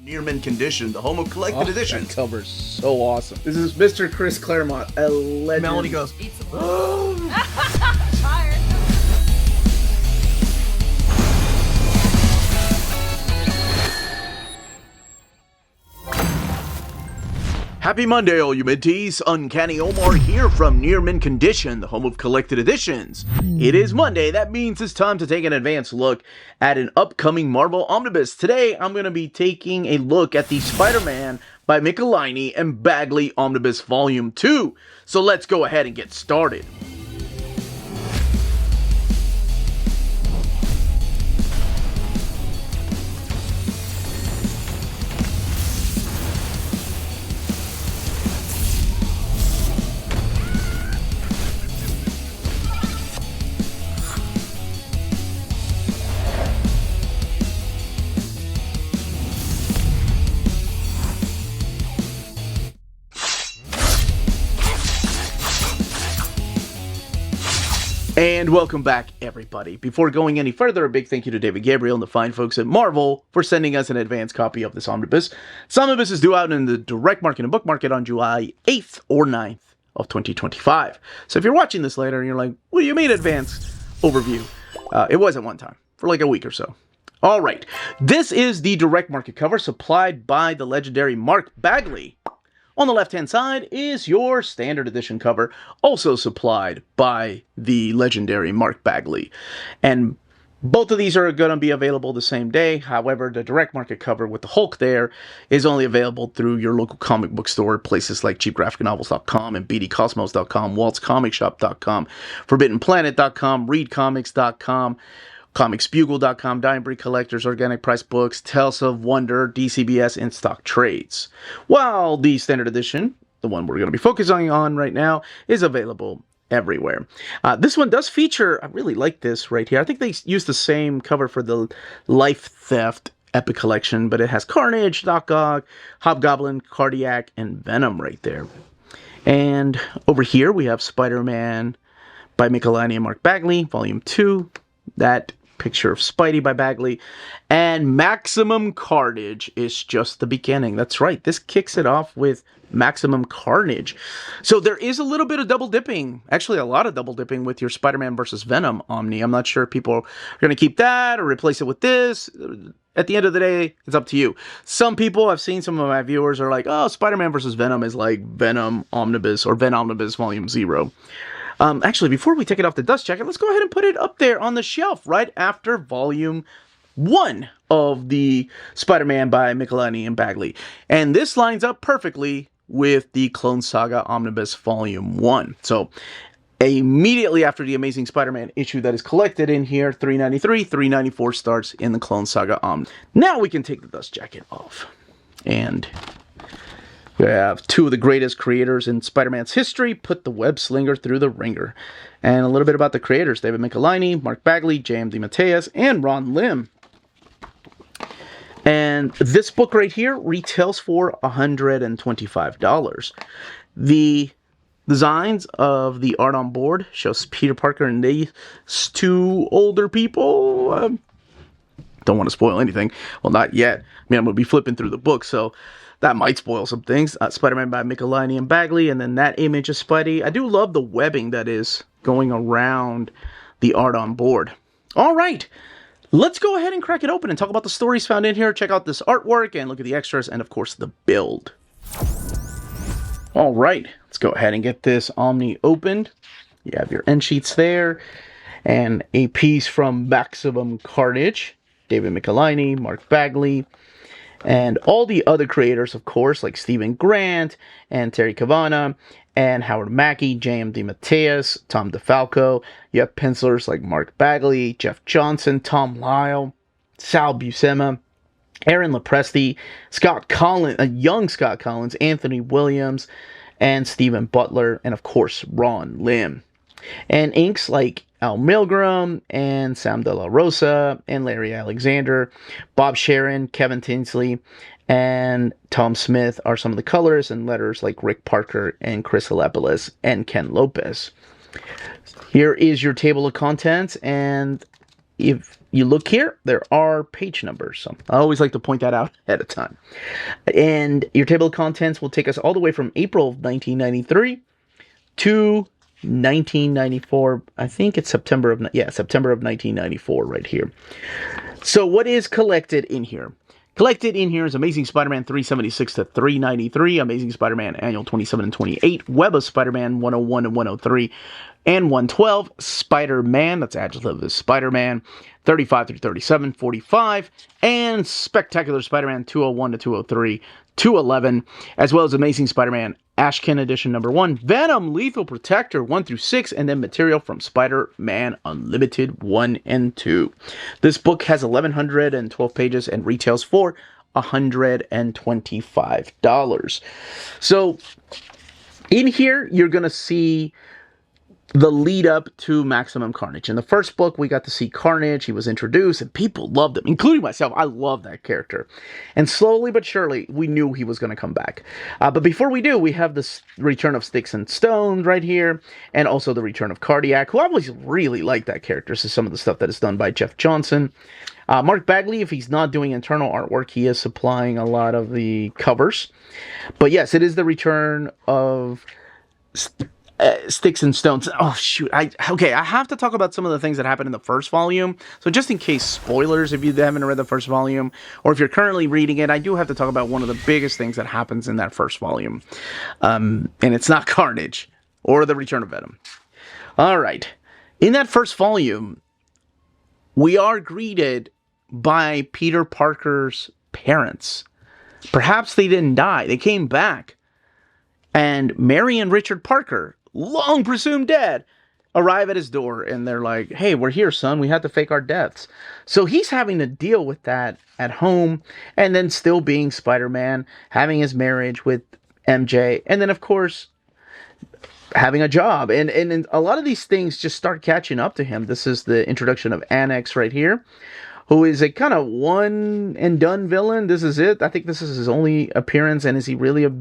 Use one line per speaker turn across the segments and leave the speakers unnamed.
Near mint condition, the home of collected editions.
That cover's so awesome.
This is Mr. Chris Claremont, a legend.
Melanie goes,
Tired.
Happy Monday, all you minties. Uncanny Omar here from Near Mint Condition, the home of collected editions. It is Monday. That means it's time to take an advanced look at an upcoming Marvel Omnibus. Today, I'm going to be taking a look at the Spider-Man by Michelinie and Bagley Omnibus Volume 2. So let's go ahead and get started. And welcome back, everybody. Before going any further, a big thank you to David Gabriel and the fine folks at Marvel for sending us an advance copy of this omnibus. This omnibus is due out in the direct market and book market on July 8th or 9th of 2025. So if you're watching this later and you're like, what do you mean advance overview? It was at one time, for like a week or so. All right, this is the direct market cover supplied by the legendary Mark Bagley. On the left-hand side is your standard edition cover, also supplied by the legendary Mark Bagley. And both of these are going to be available the same day. However, the direct market cover with the Hulk there is only available through your local comic book store, places like cheapgraphicnovels.com and bdcosmos.com, waltzcomicshop.com, forbiddenplanet.com, readcomics.com, comicsbugle.com, Dying Breed Collectors, Organic Price Books, Tales of Wonder, DCBS, and Stock Trades. While the standard edition, the one we're going to be focusing on right now, is available everywhere. This one does feature, I really like this right here. I think they used the same cover for the Life Theft Epic Collection, but it has Carnage, Doc Ock, Hobgoblin, Cardiac, and Venom right there. And over here we have Spider-Man by Michelinie and Mark Bagley, Volume 2. That picture of Spidey by Bagley, and Maximum Carnage is just the beginning. That's right, this kicks it off with Maximum Carnage. So there is a little bit of double dipping, actually a lot of double dipping with your Spider-Man versus Venom Omni. I'm not sure if people are going to keep that or replace it with this. At the end of the day, it's up to you. Some people, I've seen some of my viewers are like, oh, Spider-Man versus Venom is like Venom Omnibus or Venom Omnibus Volume 0. Actually, before we take it off the dust jacket, let's go ahead and put it up there on the shelf right after Volume 1 of the Spider-Man by Michelinie and Bagley. And this lines up perfectly with the Clone Saga Omnibus Volume 1. So, immediately after the Amazing Spider-Man issue that is collected in here, 393, 394 starts in the Clone Saga Omnibus. Now we can take the dust jacket off. And we have two of the greatest creators in Spider-Man's history put the web slinger through the ringer. And a little bit about the creators: David Michelinie, Mark Bagley, J.M. DeMatteis, and Ron Lim. And this book right here retails for $125. The designs of the art on board shows Peter Parker and these two older people. Don't want to spoil anything. Well, not yet. I mean, I'm going to be flipping through the book, so that might spoil some things. Spider-Man by Michelinie and Bagley, and then that image of Spidey. I do love the webbing that is going around the art on board. All right, let's go ahead and crack it open and talk about the stories found in here. Check out this artwork and look at the extras and, of course, the build. All right, let's go ahead and get this Omni opened. You have your end sheets there, and a piece from Maximum Carnage, David Michelinie, Mark Bagley, and all the other creators, of course, like Stephen Grant and Terry Cavanagh and Howard Mackey, J.M. DeMatteis, Tom DeFalco. You have pencilers like Mark Bagley, Jeff Johnson, Tom Lyle, Sal Buscema, Aaron Lopresti, Scott Collins, a young Scott Collins, Anthony Williams, and Stephen Butler, and of course, Ron Lim. And inks like Al Milgram and Sam De La Rosa and Larry Alexander, Bob Sharon, Kevin Tinsley, and Tom Smith are some of the colors, and letters like Rick Parker and Chris Alepolis and Ken Lopez. Here is your table of contents, and if you look here, there are page numbers. So I always like to point that out ahead of time. And your table of contents will take us all the way from April of 1993 to 1994. I think it's September of 1994 right here. So what is collected in here? Collected in here is Amazing Spider-Man 376 to 393, Amazing Spider-Man Annual 27 and 28, Web of Spider-Man 101 and 103, and 112, Spider-Man, that's adjective is Spider-Man, 35 through 37, 45, and Spectacular Spider-Man 201 to 203, 211, as well as Amazing Spider-Man Ashkin Edition number 1, Venom Lethal Protector 1 through 6, and then material from Spider-Man Unlimited 1 and 2. This book has 1,112 pages and retails for $125. So in here, you're going to see the lead up to Maximum Carnage. In the first book, we got to see Carnage. He was introduced, and people loved him, including myself. I love that character. And slowly but surely, we knew he was going to come back. But before we do, we have this return of Sticks and Stones right here, and also the return of Cardiac, who I always really liked that character. This is some of the stuff that is done by Jeff Johnson. Mark Bagley, if he's not doing internal artwork, he is supplying a lot of the covers. But yes, it is the return of Sticks and Stones. Oh, shoot. I have to talk about some of the things that happened in the first volume. So just in case spoilers, if you haven't read the first volume, or if you're currently reading it, I do have to talk about one of the biggest things that happens in that first volume. And it's not Carnage or the return of Venom. All right. In that first volume, we are greeted by Peter Parker's parents. Perhaps they didn't die. They came back. And Mary and Richard Parker, long presumed dead, arrive at his door, and they're like, hey, we're here, son. We had to fake our deaths. So he's having to deal with that at home, and then still being Spider-Man, having his marriage with MJ, and then, of course, having a job. And a lot of these things just start catching up to him. This is the introduction of Annex right here, who is a kind of one-and-done villain. This is it. I think this is his only appearance, and is he really a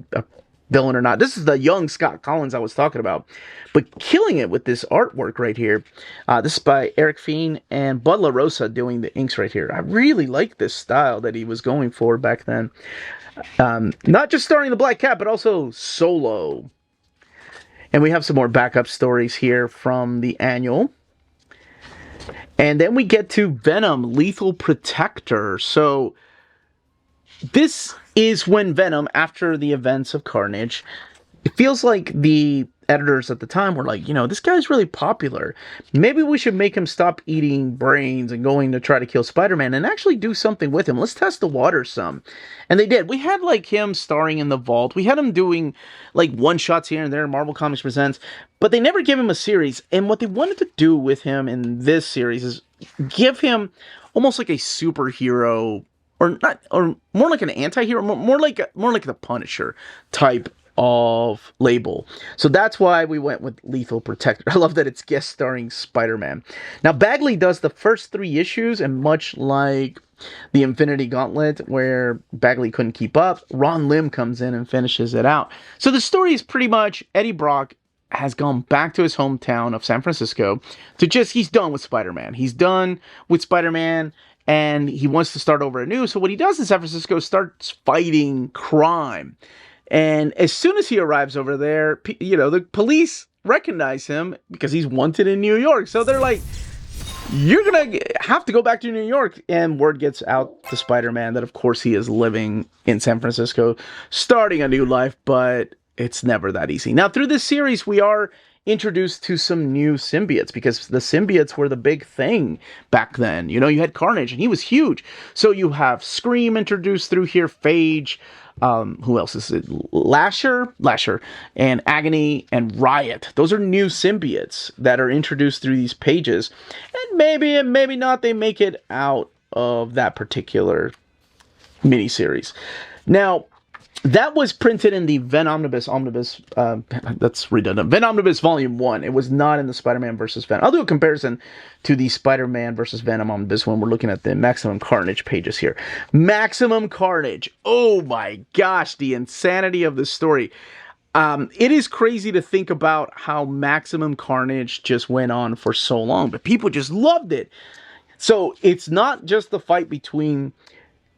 villain or not? This is the young Scott Collins I was talking about, but killing it with this artwork right here. This is by Eric Fiend and Bud La Rosa doing the inks right here. I really like this style that he was going for back then. Not just starring the Black Cat, but also Solo. And we have some more backup stories here from the annual. And then we get to Venom, Lethal Protector. So this is when Venom, after the events of Carnage, it feels like the editors at the time were like, this guy's really popular. Maybe we should make him stop eating brains and going to try to kill Spider-Man and actually do something with him. Let's test the water some. And they did. We had him starring in The Vault. We had him doing one-shots here and there, Marvel Comics Presents, but they never gave him a series. And what they wanted to do with him in this series is give him almost like a superhero, or more like an anti-hero, more like the Punisher type of label. So that's why we went with Lethal Protector. I love that it's guest starring Spider-Man. Now, Bagley does the first 3 issues, and much like the Infinity Gauntlet, where Bagley couldn't keep up, Ron Lim comes in and finishes it out. So the story is pretty much Eddie Brock has gone back to his hometown of San Francisco he's done with Spider-Man. He's done with Spider-Man, and he wants to start over anew. So what he does in San Francisco starts fighting crime. And as soon as he arrives over there, the police recognize him because he's wanted in New York. So they're like, you're going to have to go back to New York. And word gets out to Spider-Man that, of course, he is living in San Francisco, starting a new life, but it's never that easy. Now, through this series, we are introduced to some new symbiotes, because the symbiotes were the big thing back then. You had Carnage, and he was huge. So you have Scream introduced through here, Phage, who else is it? Lasher, and Agony, and Riot. Those are new symbiotes that are introduced through these pages. And maybe not, they make it out of that particular miniseries. Now, that was printed in the Venomnibus Omnibus, that's redundant, Venomnibus Volume 1. It was not in the Spider-Man vs. Venom. I'll do a comparison to the Spider-Man vs. Venom Omnibus when we're looking at the Maximum Carnage pages here. Maximum Carnage. Oh my gosh, the insanity of this story. It is crazy to think about how Maximum Carnage just went on for so long, but people just loved it. So it's not just the fight between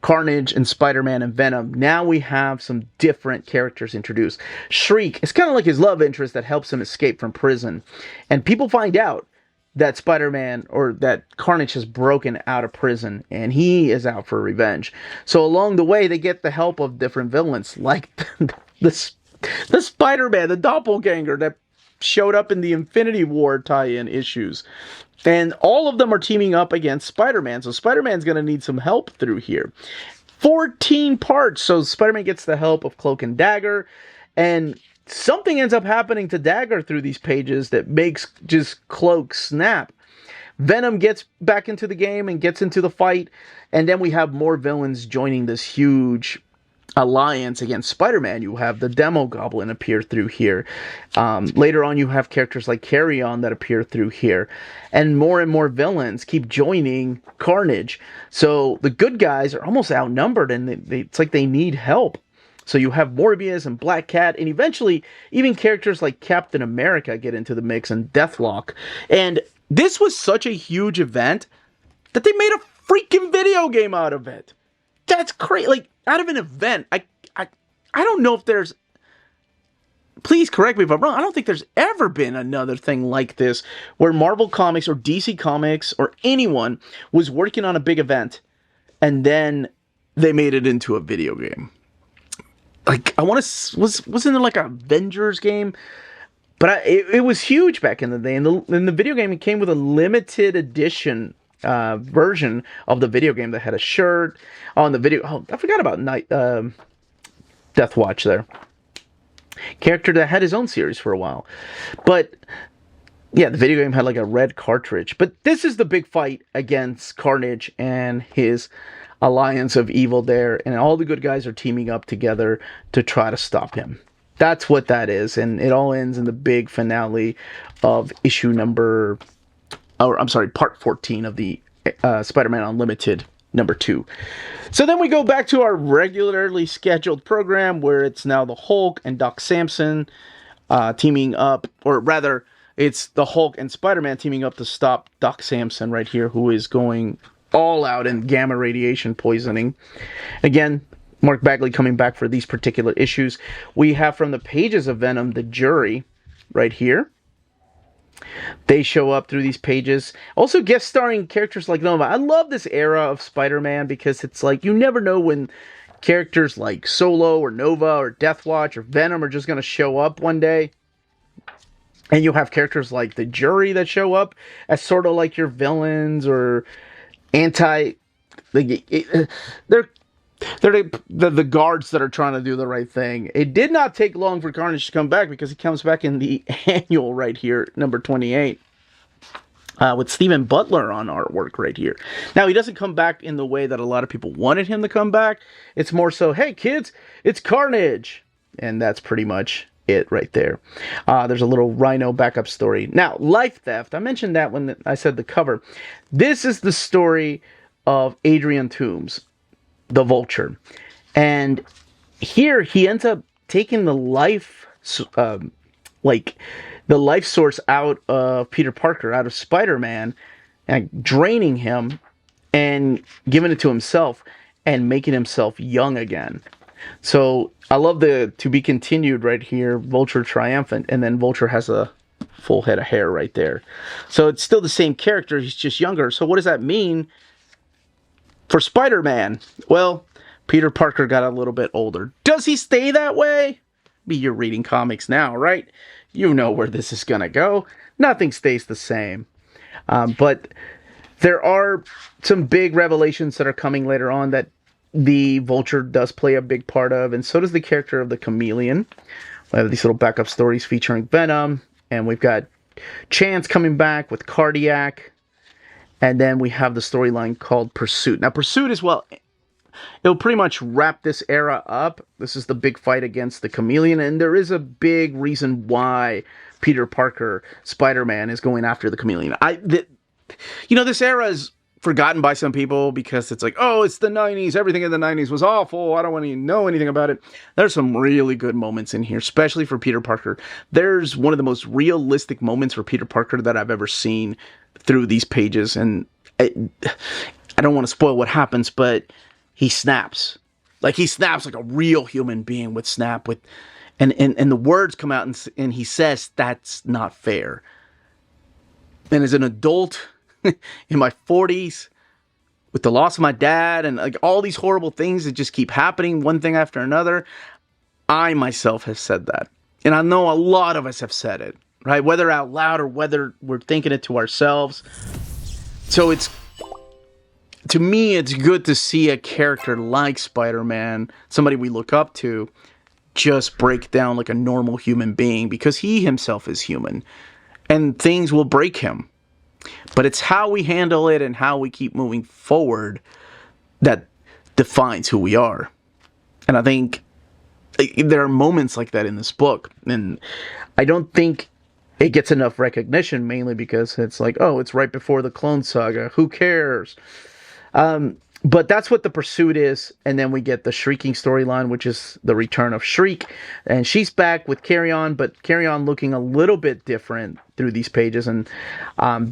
Carnage and Spider-Man and Venom. Now we have some different characters introduced. Shriek is kind of like his love interest that helps him escape from prison. And people find out that Spider-Man or that Carnage has broken out of prison and he is out for revenge. So along the way, they get the help of different villains like the Spider-Man, the doppelganger that showed up in the Infinity War tie-in issues. And all of them are teaming up against Spider-Man. So Spider-Man's going to need some help through here. 14 parts. So Spider-Man gets the help of Cloak and Dagger. And something ends up happening to Dagger through these pages that makes just Cloak snap. Venom gets back into the game and gets into the fight. And then we have more villains joining this huge alliance against Spider-Man. You have the Demo Goblin appear through here. Later on, you have characters like Carrion that appear through here. And more villains keep joining Carnage. So the good guys are almost outnumbered, and it's like they need help. So you have Morbius and Black Cat, and eventually even characters like Captain America get into the mix, and Deathlock. And this was such a huge event that they made a freaking video game out of it. That's crazy. Like, out of an event, I don't know if there's, please correct me if I'm wrong, I don't think there's ever been another thing like this where Marvel Comics or DC Comics or anyone was working on a big event and then they made it into a video game. Like, I want to, wasn't there like a Avengers game? But it was huge back in the day. And the video game, it came with a limited edition version of the video game that had a shirt on the video. Oh, I forgot about Death Watch there. Character that had his own series for a while. But yeah, the video game had like a red cartridge. But this is the big fight against Carnage and his alliance of evil there. And all the good guys are teaming up together to try to stop him. That's what that is. And it all ends in the big finale of part 14 of the Spider-Man Unlimited #2. So then we go back to our regularly scheduled program where it's now the Hulk and Doc Samson teaming up, or rather, it's the Hulk and Spider-Man teaming up to stop Doc Samson right here, who is going all out in gamma radiation poisoning. Again, Mark Bagley coming back for these particular issues. We have from the pages of Venom, the Jury, right here. They show up through these pages. Also guest starring characters like Nova. I love this era of Spider-Man because it's like you never know when characters like Solo or Nova or Deathwatch or Venom are just going to show up one day. And you'll have characters like the Jury that show up as sort of like your villains or they're the guards that are trying to do the right thing. It did not take long for Carnage to come back because he comes back in the annual right here, number 28, with Stephen Butler on artwork right here. Now, he doesn't come back in the way that a lot of people wanted him to come back. It's more so, hey, kids, it's Carnage. And that's pretty much it right there. There's a little Rhino backup story. Now, Life Theft. I mentioned that when I said the cover. This is the story of Adrian Toomes, the Vulture. And here he ends up taking the life source out of Peter Parker, out of Spider-Man, and draining him and giving it to himself and making himself young again. So I love the to be continued right here, Vulture triumphant, and then Vulture has a full head of hair right there. So it's still the same character, he's just younger. So what does that mean for Spider-Man? Well, Peter Parker got a little bit older. Does he stay that way? You're reading comics now, right? You know where this is going to go. Nothing stays the same. But there are some big revelations that are coming later on that the Vulture does play a big part of, and so does the character of the Chameleon. We have these little backup stories featuring Venom, and we've got Chance coming back with Cardiac. And then we have the storyline called Pursuit. Now, Pursuit is, well, it'll pretty much wrap this era up. This is the big fight against the Chameleon, and there is a big reason why Peter Parker, Spider-Man, is going after the Chameleon. This era is forgotten by some people because it's like, oh, it's the 90s. Everything in the 90s was awful. I don't want to know anything about it. There's some really good moments in here, especially for Peter Parker. There's one of the most realistic moments for Peter Parker that I've ever seen through these pages, and I don't want to spoil what happens, but he snaps. Like, he snaps like a real human being would snap with, and the words come out, and he says, "That's not fair." And as an adult in my 40s, with the loss of my dad and like all these horrible things that just keep happening, one thing after another, I myself have said that. And I know a lot of us have said it, right? Whether out loud or whether we're thinking it to ourselves. So to me, it's good to see a character like Spider-Man, somebody we look up to, just break down like a normal human being, because he himself is human and things will break him. But it's how we handle it and how we keep moving forward that defines who we are. And I think there are moments like that in this book. And I don't think it gets enough recognition, mainly because it's like, oh, it's right before the Clone Saga. Who cares? But that's what the pursuit is. And then we get the Shrieking storyline, which is the return of Shriek. And she's back with Carry-On, but Carry-On looking a little bit different through these pages. And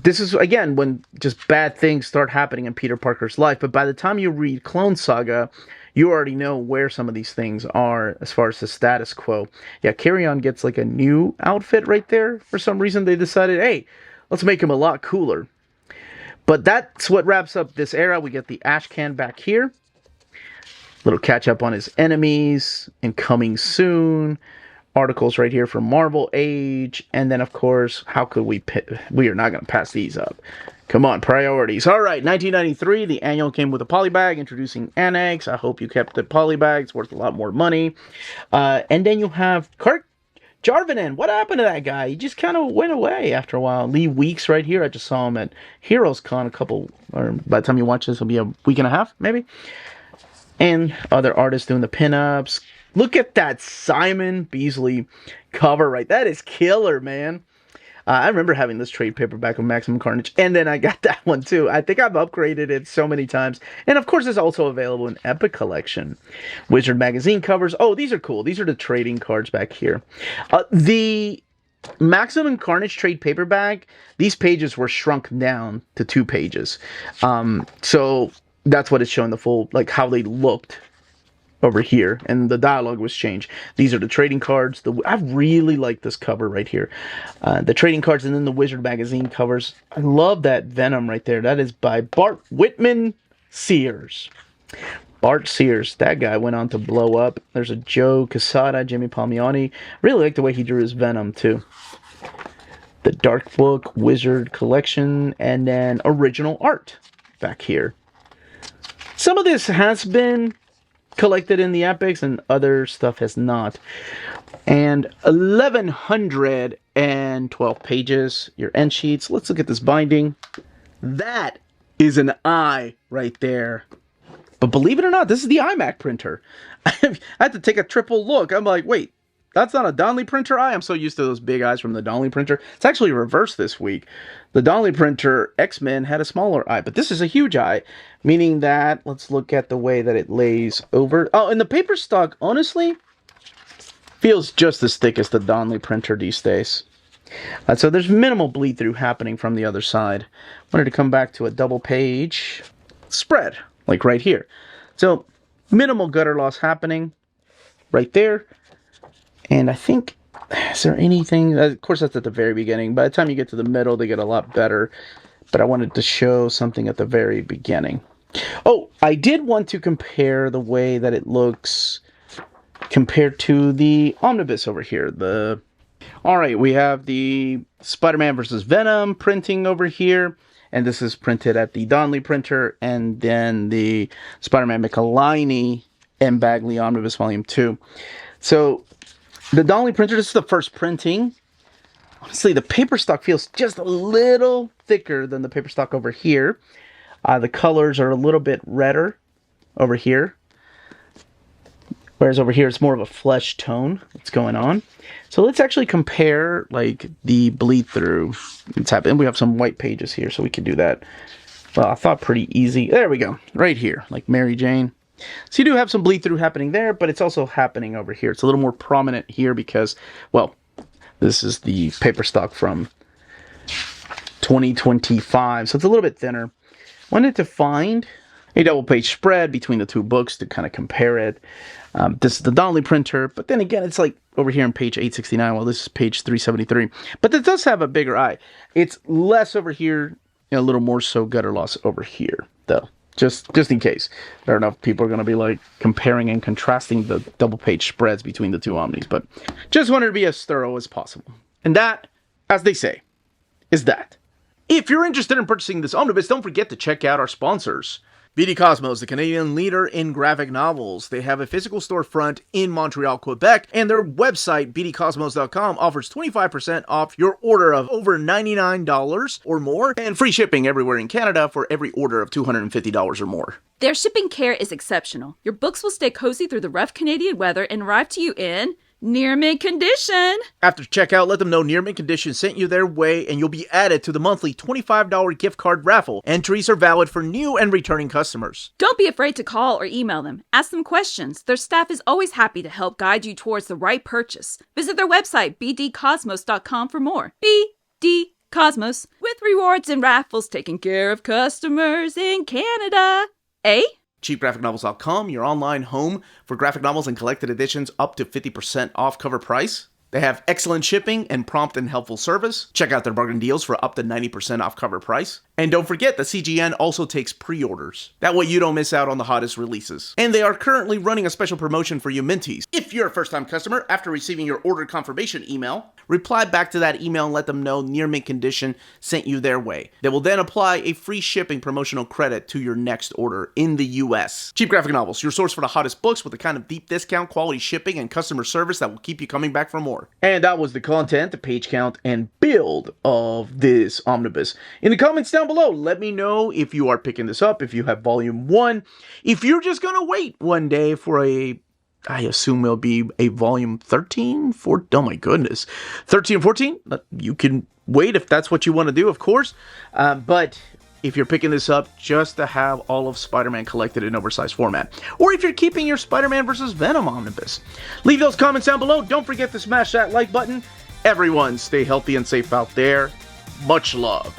this is, again, when just bad things start happening in Peter Parker's life. But by the time you read Clone Saga, you already know where some of these things are as far as the status quo. Yeah, Carry-On gets like a new outfit right there. For some reason, they decided, hey, let's make him a lot cooler. But that's what wraps up this era. We get the Ash Can back here. Little catch up on his enemies and coming soon. Articles right here from Marvel Age. And then, of course, how could we are not going to pass these up. Come on, priorities. All right, 1993, the annual came with a polybag introducing Annex. I hope you kept the polybag. It's worth a lot more money. And then you have Jarvinen, what happened to that guy? He just kind of went away after a while. Lee Weeks right here. I just saw him at Heroes Con or by the time you watch this, it'll be a week and a half, maybe. And other artists doing the pinups. Look at that Simon Beasley cover, right? That is killer, man. I remember having this trade paperback of Maximum Carnage, and then I got that one too. I think I've upgraded it so many times. And of course, it's also available in Epic Collection. Wizard Magazine covers. Oh, these are cool. These are the trading cards back here. The Maximum Carnage trade paperback, these pages were shrunk down to 2 pages. So that's what it's showing, the full, like how they looked over here, and the dialogue was changed. These are the trading cards. I really like this cover right here. The trading cards, and then the Wizard Magazine covers. I love that Venom right there. That is by Bart Whitman Sears. Bart Sears, that guy went on to blow up. There's a Joe Quesada, Jimmy Palmiotti. Really like the way he drew his Venom too. The Dark Book Wizard Collection, and then original art back here. Some of this has been collected in the epics, and other stuff has not. And 1,112 pages, your end sheets. Let's look at this binding. That is an eye right there. But believe it or not, this is the iMac printer. I had to take a triple look. I'm like, wait, that's not a Donnelly printer eye? I'm so used to those big eyes from the Donnelly printer. It's actually reversed this week. The Donnelly printer X-Men had a smaller eye, but this is a huge eye, meaning that, let's look at the way that it lays over. Oh, and the paper stock, honestly, feels just as thick as the Donnelly printer these days. So there's minimal bleed through happening from the other side. Wanted to come back to a double page spread, like right here. So minimal gutter loss happening right there. And I think, is there anything? Of course, that's at the very beginning. By the time you get to the middle, they get a lot better. But I wanted to show something at the very beginning. Oh, I did want to compare the way that it looks compared to the Omnibus over here. All right, we have the Spider-Man versus Venom printing over here. And this is printed at the Donnelly printer. And then the Spider-Man Michelinie Bagley Omnibus Volume 2. So the Donnelly printer, this is the first printing. Honestly, the paper stock feels just a little thicker than the paper stock over here. The colors are a little bit redder over here. Whereas over here, it's more of a flesh tone that's going on. So let's actually compare like the bleed through. It's happening. We have some white pages here, so we can do that. Well, I thought pretty easy. There we go. Right here, like Mary Jane. So you do have some bleed through happening there, but it's also happening over here. It's a little more prominent here because, well, this is the paper stock from 2025, so it's a little bit thinner. Wanted to find a double-page spread between the two books to kind of compare it. This is the Donnelly printer, but then again, it's like over here on page 869, while this is page 373. But it does have a bigger eye. It's less over here, and a little more so gutter loss over here, though. Just in case. I don't know if people are going to be like comparing and contrasting the double-page spreads between the two Omnis, but just wanted to be as thorough as possible. And that, as they say, is that. If you're interested in purchasing this omnibus, don't forget to check out our sponsors. BD Cosmos, the Canadian leader in graphic novels. They have a physical storefront in Montreal, Quebec, and their website, bdcosmos.com, offers 25% off your order of over $99 or more, and free shipping everywhere in Canada for every order of $250 or more.
Their shipping care is exceptional. Your books will stay cozy through the rough Canadian weather and arrive to you in near mint condition.
After checkout, let them know Near Mint Condition sent you their way, and you'll be added to the monthly $25 gift card raffle. Entries are valid for new and returning customers.
Don't be afraid to call or email them. Ask them questions. Their staff is always happy to help guide you towards the right purchase. Visit their website, bdcosmos.com, for more. BD Cosmos, with rewards and raffles taking care of customers in Canada. Eh?
CheapGraphicNovels.com, your online home for graphic novels and collected editions up to 50% off cover price. They have excellent shipping and prompt and helpful service. Check out their bargain deals for up to 90% off cover price. And don't forget, the CGN also takes pre-orders. That way you don't miss out on the hottest releases. And they are currently running a special promotion for you Minties. If you're a first-time customer, after receiving your order confirmation email, reply back to that email and let them know Near Mint Condition sent you their way. They will then apply a free shipping promotional credit to your next order in the US. Cheap Graphic Novels, your source for the hottest books with the kind of deep discount, quality shipping, and customer service that will keep you coming back for more. And that was the content, the page count, and build of this omnibus. In the comments down below, let me know if you are picking this up, if you have volume 1, if you're just going to wait one day for I assume it'll be a volume 13, 14, oh my goodness, 13 and 14, you can wait if that's what you want to do, of course, but if you're picking this up just to have all of Spider-Man collected in oversized format, or if you're keeping your Spider-Man vs. Venom omnibus, leave those comments down below. Don't forget to smash that like button. Everyone stay healthy and safe out there. Much love.